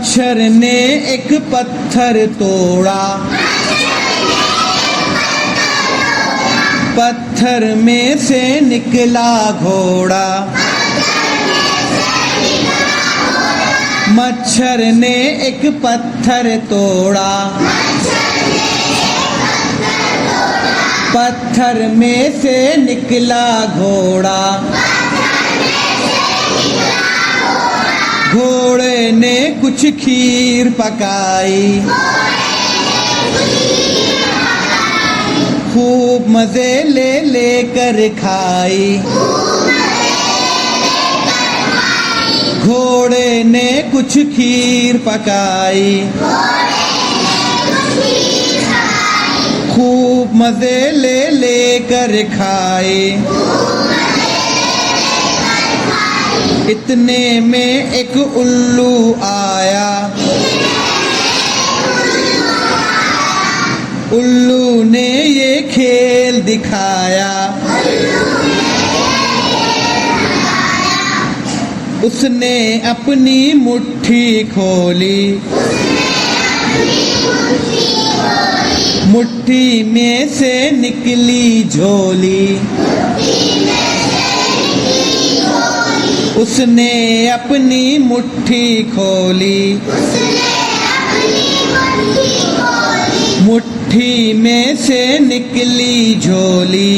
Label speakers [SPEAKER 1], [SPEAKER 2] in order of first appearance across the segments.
[SPEAKER 1] मच्छर ने एक पत्थर तोड़ा, पत्थर में से निकला घोड़ा। मच्छर ने एक पत्थर तोड़ा, पत्थर में से निकला घोड़ा। घोड़े ने कुछ खीर पकाई, खूब मजे ले लेकर खाई। घोड़े ने कुछ खीर पकाई, खूब मजे ले लेकर खाए। इतने में एक उल्लू आया, उल्लू ने ये खेल दिखाया। उसने अपनी मुट्ठी खोली, मुट्ठी में से निकली झोली। उसने अपनी मुट्ठी खोली, मुट्ठी में से निकली झोली।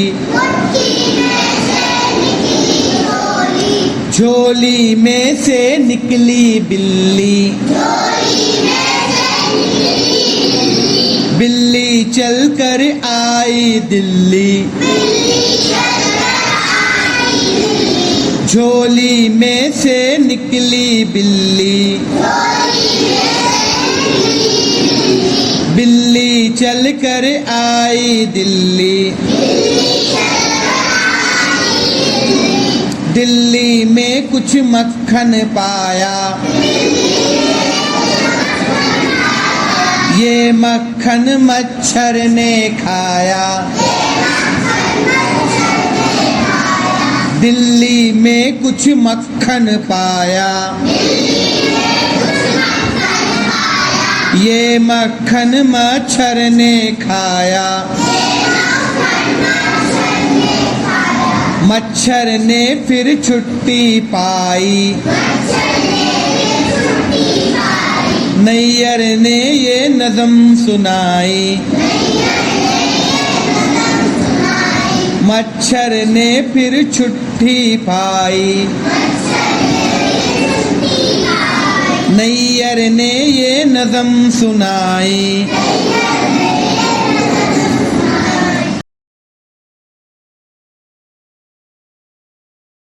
[SPEAKER 1] झोली में से निकली बिल्ली, बिल्ली चलकर आई दिल्ली। झोली में से निकली बिल्ली, बिल्ली चलकर आई दिल्ली। दिल्ली में कुछ मक्खन पाया, ये मक्खन मच्छर ने खाया। दिल्ली में कुछ मक्खन पाया, ये मक्खन मच्छर ने खाया। मच्छर ने फिर छुट्टी पाई, नैयर ने ये नज़म सुनाई। मच्छर ने फिर छुट्टी पाई, नैयर ने ये नज़म सुनाई।